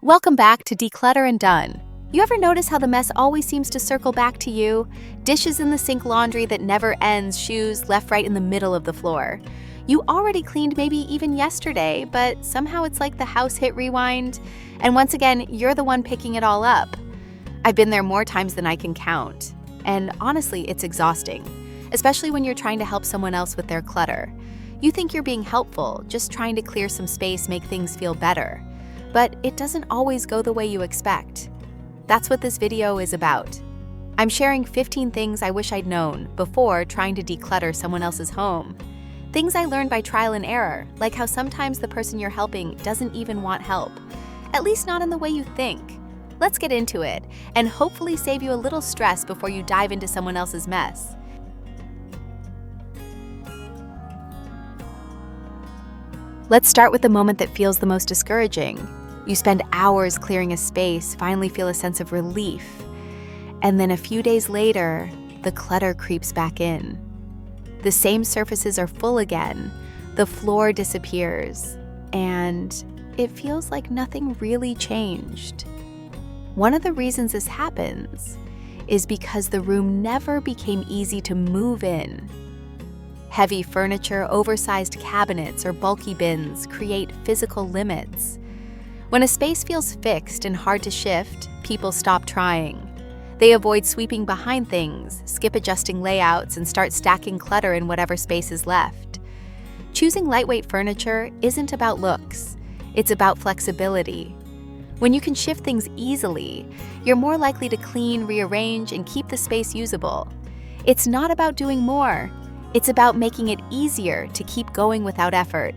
Welcome back to Declutter and Done. You ever notice how the mess always seems to circle back to you? Dishes in the sink, laundry that never ends, shoes left right in the middle of the floor. You already cleaned maybe even yesterday, but somehow it's like the house hit rewind, and once again, you're the one picking it all up. I've been there more times than I can count, and honestly, it's exhausting, especially when you're trying to help someone else with their clutter. You think you're being helpful, just trying to clear some space, make things feel better. But it doesn't always go the way you expect. That's what this video is about. I'm sharing 15 things I wish I'd known before trying to declutter someone else's home. Things I learned by trial and error, like how sometimes the person you're helping doesn't even want help. At least not in the way you think. Let's get into it, and hopefully save you a little stress before you dive into someone else's mess. Let's start with the moment that feels the most discouraging. You spend hours clearing a space, finally feel a sense of relief. And then a few days later, the clutter creeps back in. The same surfaces are full again, the floor disappears, and it feels like nothing really changed. One of the reasons this happens is because the room never became easy to move in. Heavy furniture, oversized cabinets, or bulky bins create physical limits. When a space feels fixed and hard to shift, people stop trying. They avoid sweeping behind things, skip adjusting layouts, and start stacking clutter in whatever space is left. Choosing lightweight furniture isn't about looks, it's about flexibility. When you can shift things easily, you're more likely to clean, rearrange, and keep the space usable. It's not about doing more. It's about making it easier to keep going without effort.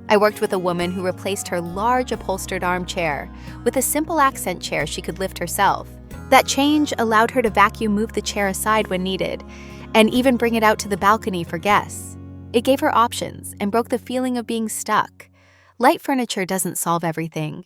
I worked with a woman who replaced her large upholstered armchair with a simple accent chair she could lift herself. That change allowed her to vacuum move the chair aside when needed, and even bring it out to the balcony for guests. It gave her options and broke the feeling of being stuck. Light furniture doesn't solve everything,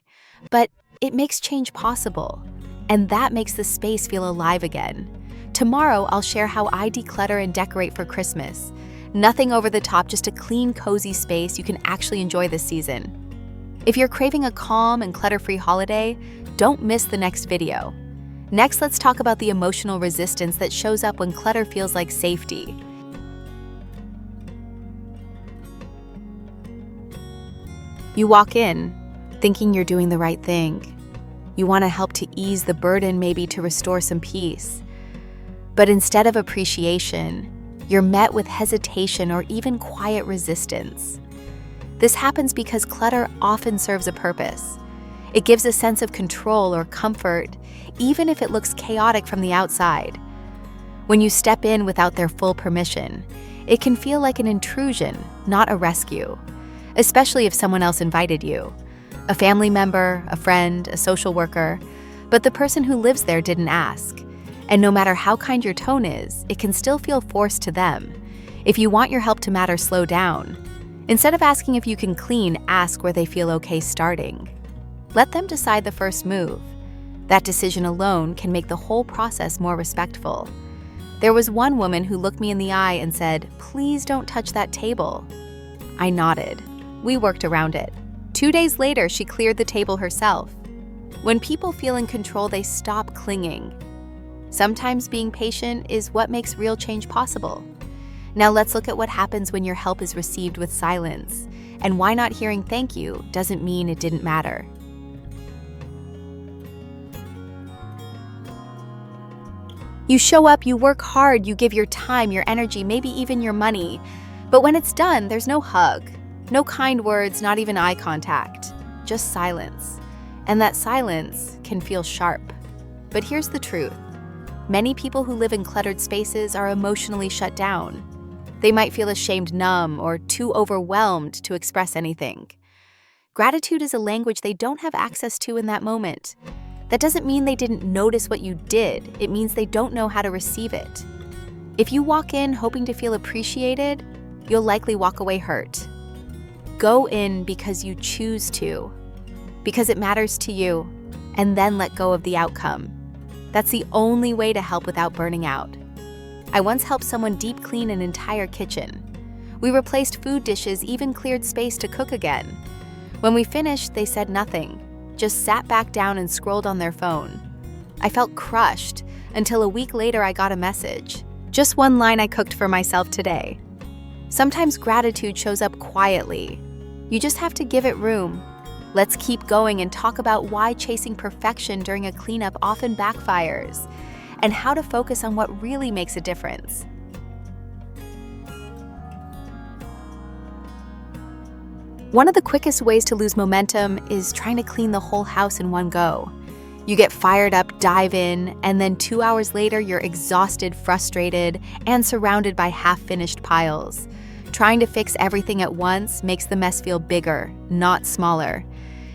but it makes change possible, and that makes the space feel alive again. Tomorrow, I'll share how I declutter and decorate for Christmas. Nothing over the top, just a clean, cozy space you can actually enjoy this season. If you're craving a calm and clutter-free holiday, don't miss the next video. Next, let's talk about the emotional resistance that shows up when clutter feels like safety. You walk in, thinking you're doing the right thing. You want to help to ease the burden, maybe to restore some peace. But instead of appreciation, you're met with hesitation or even quiet resistance. This happens because clutter often serves a purpose. It gives a sense of control or comfort, even if it looks chaotic from the outside. When you step in without their full permission, it can feel like an intrusion, not a rescue, especially if someone else invited you. A family member, a friend, a social worker, but the person who lives there didn't ask. And no matter how kind your tone is, it can still feel forced to them. If you want your help to matter, slow down. Instead of asking if you can clean, ask where they feel okay starting. Let them decide the first move. That decision alone can make the whole process more respectful. There was one woman who looked me in the eye and said, "Please don't touch that table." I nodded. We worked around it. 2 days later, she cleared the table herself. When people feel in control, they stop clinging. Sometimes being patient is what makes real change possible. Now let's look at what happens when your help is received with silence, and why not hearing thank you doesn't mean it didn't matter. You show up, you work hard, you give your time, your energy, maybe even your money. But when it's done, there's no hug, no kind words, not even eye contact, just silence. And that silence can feel sharp. But here's the truth. Many people who live in cluttered spaces are emotionally shut down. They might feel ashamed, numb, or too overwhelmed to express anything. Gratitude is a language they don't have access to in that moment. That doesn't mean they didn't notice what you did. It means they don't know how to receive it. If you walk in hoping to feel appreciated, you'll likely walk away hurt. Go in because you choose to, because it matters to you, and then let go of the outcome. That's the only way to help without burning out. I once helped someone deep clean an entire kitchen. We replaced food dishes, even cleared space to cook again. When we finished, they said nothing, just sat back down and scrolled on their phone. I felt crushed until a week later I got a message. Just one line: I cooked for myself today. Sometimes gratitude shows up quietly. You just have to give it room. Let's keep going and talk about why chasing perfection during a cleanup often backfires, and how to focus on what really makes a difference. One of the quickest ways to lose momentum is trying to clean the whole house in one go. You get fired up, dive in, and then 2 hours later you're exhausted, frustrated, and surrounded by half-finished piles. Trying to fix everything at once makes the mess feel bigger, not smaller.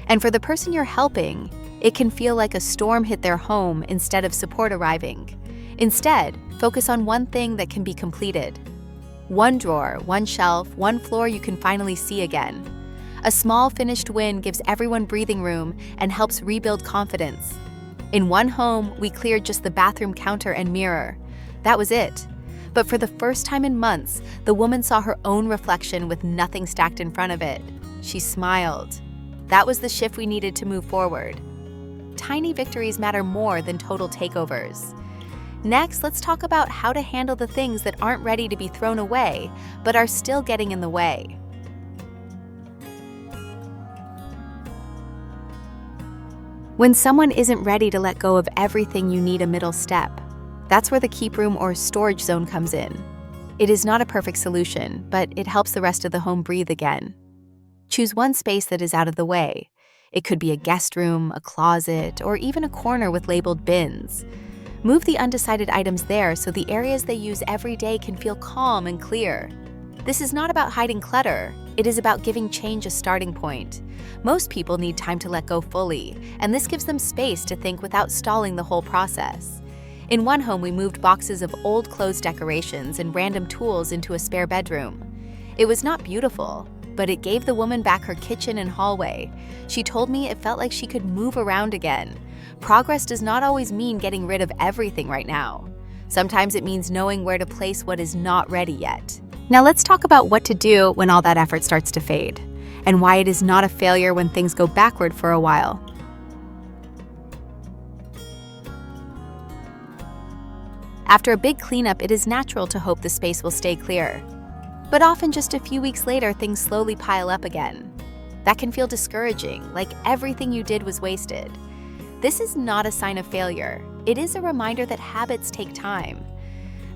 And for the person you're helping, it can feel like a storm hit their home instead of support arriving. Instead, focus on one thing that can be completed. One drawer, one shelf, one floor you can finally see again. A small finished win gives everyone breathing room and helps rebuild confidence. In one home, we cleared just the bathroom counter and mirror. That was it. But for the first time in months, the woman saw her own reflection with nothing stacked in front of it. She smiled. That was the shift we needed to move forward. Tiny victories matter more than total takeovers. Next, let's talk about how to handle the things that aren't ready to be thrown away, but are still getting in the way. When someone isn't ready to let go of everything, you need a middle step. That's where the keep room or storage zone comes in. It is not a perfect solution, but it helps the rest of the home breathe again. Choose one space that is out of the way. It could be a guest room, a closet, or even a corner with labeled bins. Move the undecided items there so the areas they use every day can feel calm and clear. This is not about hiding clutter. It is about giving change a starting point. Most people need time to let go fully, and this gives them space to think without stalling the whole process. In one home, we moved boxes of old clothes decorations and random tools into a spare bedroom. It was not beautiful, but it gave the woman back her kitchen and hallway. She told me it felt like she could move around again. Progress does not always mean getting rid of everything right now. Sometimes it means knowing where to place what is not ready yet. Now let's talk about what to do when all that effort starts to fade, and why it is not a failure when things go backward for a while. After a big cleanup, it is natural to hope the space will stay clear. But often just a few weeks later, things slowly pile up again. That can feel discouraging, like everything you did was wasted. This is not a sign of failure. It is a reminder that habits take time.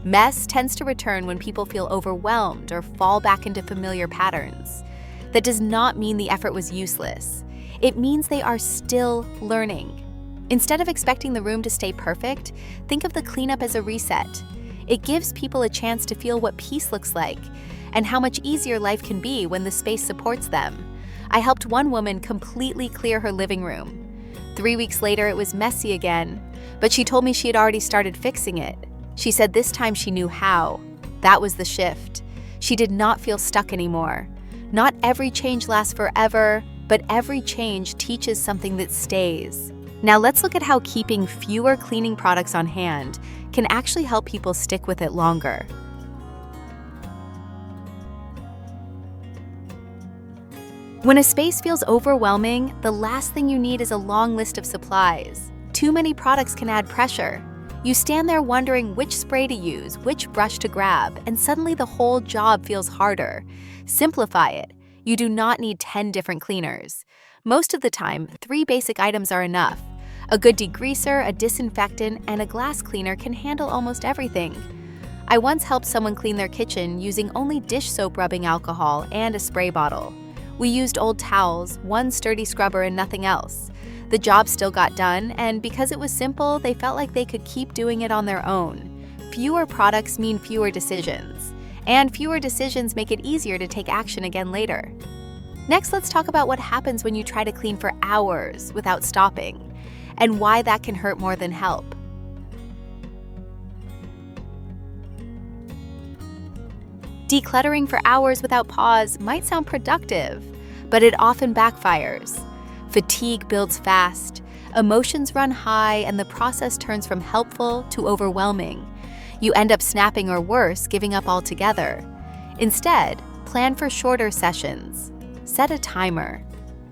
Mess tends to return when people feel overwhelmed or fall back into familiar patterns. That does not mean the effort was useless. It means they are still learning. Instead of expecting the room to stay perfect, think of the cleanup as a reset. It gives people a chance to feel what peace looks like and how much easier life can be when the space supports them. I helped one woman completely clear her living room. 3 weeks later, it was messy again, but she told me she had already started fixing it. She said this time she knew how. That was the shift. She did not feel stuck anymore. Not every change lasts forever, but every change teaches something that stays. Now let's look at how keeping fewer cleaning products on hand can actually help people stick with it longer. When a space feels overwhelming, the last thing you need is a long list of supplies. Too many products can add pressure. You stand there wondering which spray to use, which brush to grab, and suddenly the whole job feels harder. Simplify it. You do not need 10 different cleaners. Most of the time, 3 basic items are enough. A good degreaser, a disinfectant, and a glass cleaner can handle almost everything. I once helped someone clean their kitchen using only dish soap rubbing alcohol and a spray bottle. We used old towels, one sturdy scrubber, and nothing else. The job still got done, and because it was simple, they felt like they could keep doing it on their own. Fewer products mean fewer decisions, and fewer decisions make it easier to take action again later. Next, let's talk about what happens when you try to clean for hours without stopping, and why that can hurt more than help. Decluttering for hours without pause might sound productive, but it often backfires. Fatigue builds fast, emotions run high, and the process turns from helpful to overwhelming. You end up snapping, or worse, giving up altogether. Instead, plan for shorter sessions. Set a timer.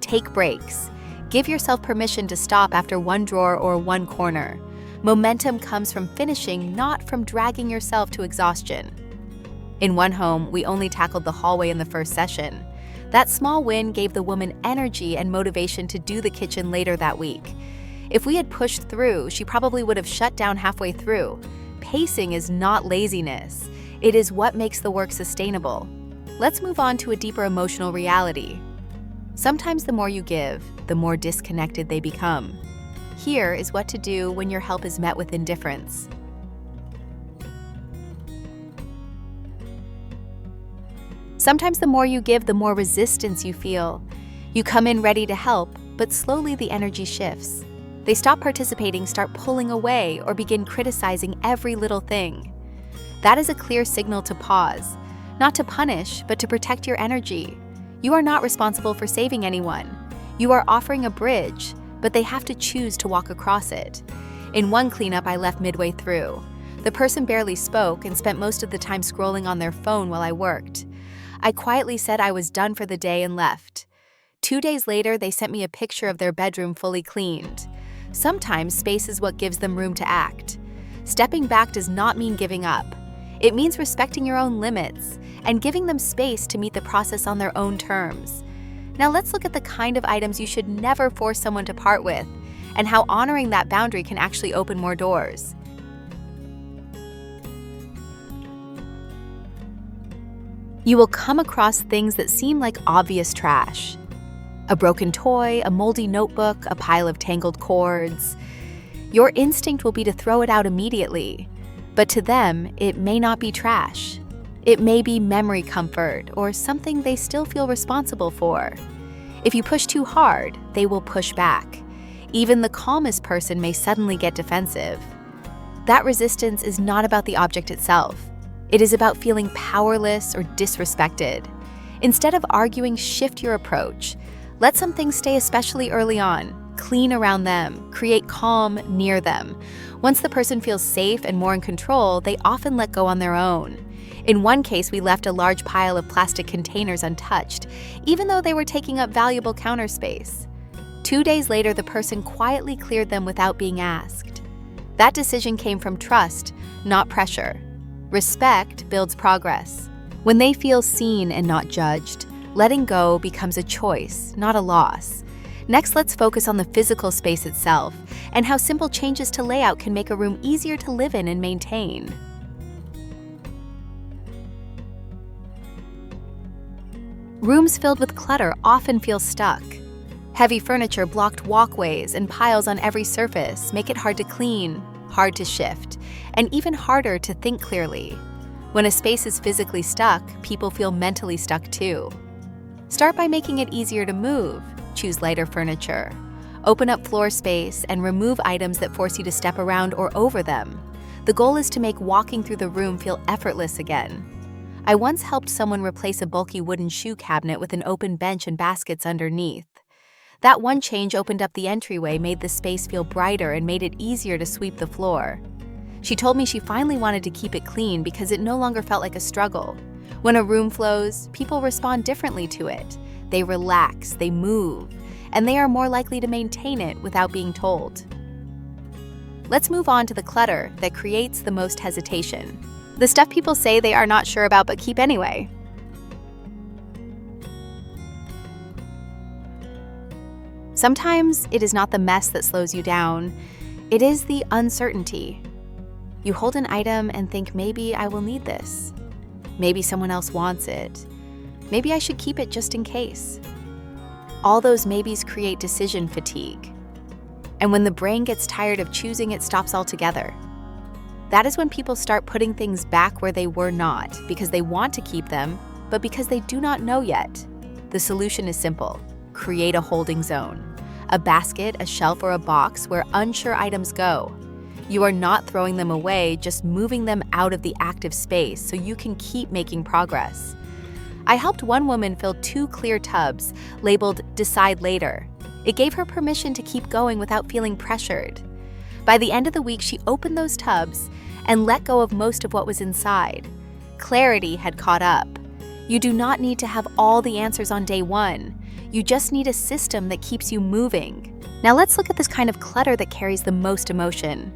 Take breaks. Give yourself permission to stop after one drawer or one corner. Momentum comes from finishing, not from dragging yourself to exhaustion. In one home, we only tackled the hallway in the first session. That small win gave the woman energy and motivation to do the kitchen later that week. If we had pushed through, she probably would have shut down halfway through. Pacing is not laziness. It is what makes the work sustainable. Let's move on to a deeper emotional reality. Sometimes the more you give, the more disconnected they become. Here is what to do when your help is met with indifference. Sometimes the more you give, the more resistance you feel. You come in ready to help, but slowly the energy shifts. They stop participating, start pulling away, or begin criticizing every little thing. That is a clear signal to pause, not to punish, but to protect your energy. You are not responsible for saving anyone. You are offering a bridge, but they have to choose to walk across it. In one cleanup, I left midway through. The person barely spoke and spent most of the time scrolling on their phone while I worked. I quietly said I was done for the day and left. 2 days later, they sent me a picture of their bedroom fully cleaned. Sometimes space is what gives them room to act. Stepping back does not mean giving up. It means respecting your own limits and giving them space to meet the process on their own terms. Now let's look at the kind of items you should never force someone to part with and how honoring that boundary can actually open more doors. You will come across things that seem like obvious trash. A broken toy, a moldy notebook, a pile of tangled cords. Your instinct will be to throw it out immediately, but to them, it may not be trash. It may be memory comfort or something they still feel responsible for. If you push too hard, they will push back. Even the calmest person may suddenly get defensive. That resistance is not about the object itself. It is about feeling powerless or disrespected. Instead of arguing, shift your approach. Let some things stay, especially early on. Clean around them, create calm near them. Once the person feels safe and more in control, they often let go on their own. In one case, we left a large pile of plastic containers untouched, even though they were taking up valuable counter space. 2 days later, the person quietly cleared them without being asked. That decision came from trust, not pressure. Respect builds progress. When they feel seen and not judged, letting go becomes a choice, not a loss. Next, let's focus on the physical space itself and how simple changes to layout can make a room easier to live in and maintain. Rooms filled with clutter often feel stuck. Heavy furniture, blocked walkways, and piles on every surface make it hard to clean, hard to shift, and even harder to think clearly. When a space is physically stuck, people feel mentally stuck too. Start by making it easier to move. Choose lighter furniture. Open up floor space and remove items that force you to step around or over them. The goal is to make walking through the room feel effortless again. I once helped someone replace a bulky wooden shoe cabinet with an open bench and baskets underneath. That one change opened up the entryway, made the space feel brighter, and made it easier to sweep the floor. She told me she finally wanted to keep it clean because it no longer felt like a struggle. When a room flows, people respond differently to it. They relax, they move, and they are more likely to maintain it without being told. Let's move on to the clutter that creates the most hesitation. The stuff people say they are not sure about but keep anyway. Sometimes it is not the mess that slows you down, it is the uncertainty. You hold an item and think, maybe I will need this. Maybe someone else wants it. Maybe I should keep it just in case. All those maybes create decision fatigue. And when the brain gets tired of choosing, it stops altogether. That is when people start putting things back where they were not, because they want to keep them, but because they do not know yet. The solution is simple. Create a holding zone. A basket, a shelf, or a box where unsure items go. You are not throwing them away, just moving them out of the active space so you can keep making progress. I helped one woman fill 2 clear tubs labeled "Decide Later." It gave her permission to keep going without feeling pressured. By the end of the week, she opened those tubs and let go of most of what was inside. Clarity had caught up. You do not need to have all the answers on day one. You just need a system that keeps you moving. Now let's look at this kind of clutter that carries the most emotion.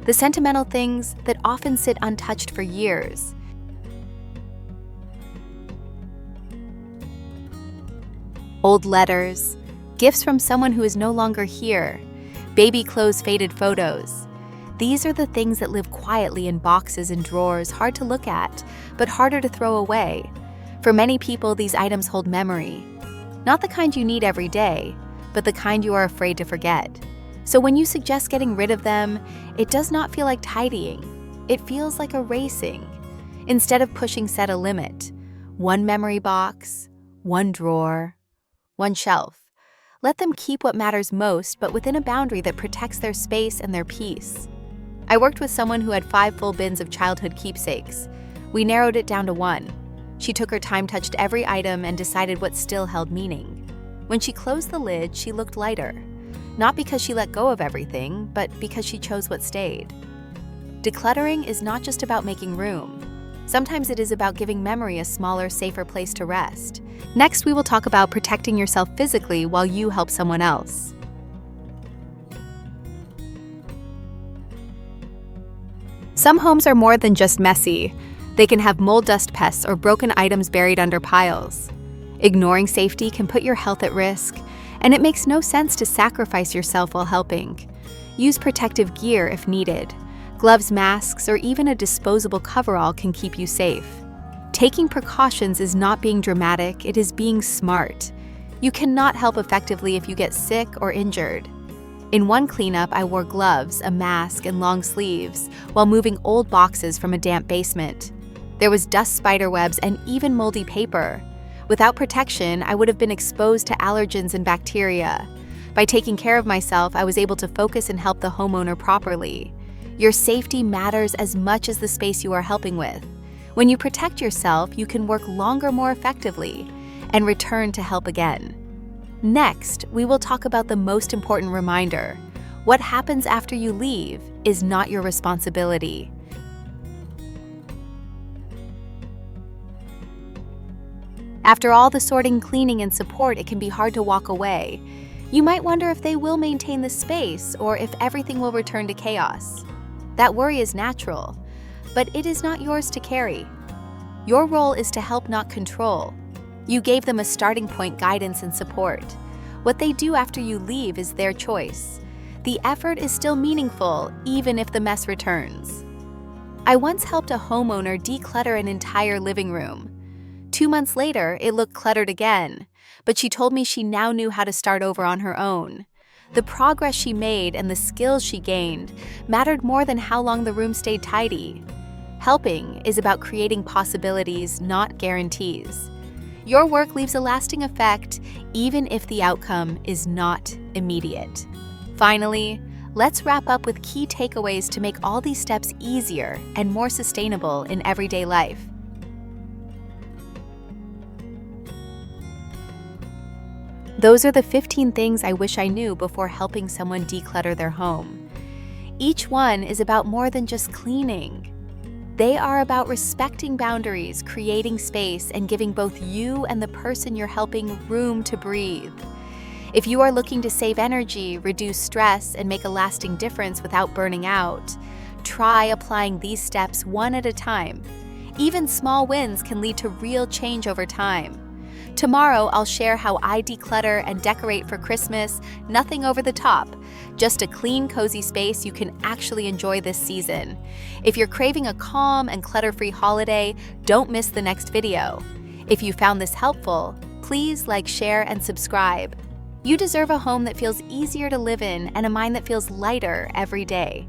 The sentimental things that often sit untouched for years. Old letters, gifts from someone who is no longer here, baby clothes, faded photos. These are the things that live quietly in boxes and drawers, hard to look at, but harder to throw away. For many people, these items hold memory. Not the kind you need every day, but the kind you are afraid to forget. So when you suggest getting rid of them, it does not feel like tidying. It feels like erasing. Instead of pushing, set a limit. One memory box, one drawer, one shelf. Let them keep what matters most, but within a boundary that protects their space and their peace. I worked with someone who had 5 full bins of childhood keepsakes. We narrowed it down to 1. She took her time, touched every item, and decided what still held meaning. When she closed the lid, she looked lighter. Not because she let go of everything, but because she chose what stayed. Decluttering is not just about making room. Sometimes it is about giving memory a smaller, safer place to rest. Next, we will talk about protecting yourself physically while you help someone else. Some homes are more than just messy. They can have mold, dust, pests, or broken items buried under piles. Ignoring safety can put your health at risk, and it makes no sense to sacrifice yourself while helping. Use protective gear if needed. Gloves, masks, or even a disposable coverall can keep you safe. Taking precautions is not being dramatic, it is being smart. You cannot help effectively if you get sick or injured. In one cleanup, I wore gloves, a mask, and long sleeves while moving old boxes from a damp basement. There was dust, spider webs, and even moldy paper. Without protection, I would have been exposed to allergens and bacteria. By taking care of myself, I was able to focus and help the homeowner properly. Your safety matters as much as the space you are helping with. When you protect yourself, you can work longer more effectively and return to help again. Next, we will talk about the most important reminder. What happens after you leave is not your responsibility. After all the sorting, cleaning, and support, it can be hard to walk away. You might wonder if they will maintain the space or if everything will return to chaos. That worry is natural, but it is not yours to carry. Your role is to help, not control. You gave them a starting point, guidance, and support. What they do after you leave is their choice. The effort is still meaningful, even if the mess returns. I once helped a homeowner declutter an entire living room. 2 months later, it looked cluttered again, but she told me she now knew how to start over on her own. The progress she made and the skills she gained mattered more than how long the room stayed tidy. Helping is about creating possibilities, not guarantees. Your work leaves a lasting effect, even if the outcome is not immediate. Finally, let's wrap up with key takeaways to make all these steps easier and more sustainable in everyday life. Those are the 15 things I wish I knew before helping someone declutter their home. Each one is about more than just cleaning. They are about respecting boundaries, creating space, and giving both you and the person you're helping room to breathe. If you are looking to save energy, reduce stress, and make a lasting difference without burning out, try applying these steps one at a time. Even small wins can lead to real change over time. Tomorrow, I'll share how I declutter and decorate for Christmas, nothing over the top, just a clean, cozy space you can actually enjoy this season. If you're craving a calm and clutter-free holiday, don't miss the next video. If you found this helpful, please like, share, and subscribe. You deserve a home that feels easier to live in and a mind that feels lighter every day.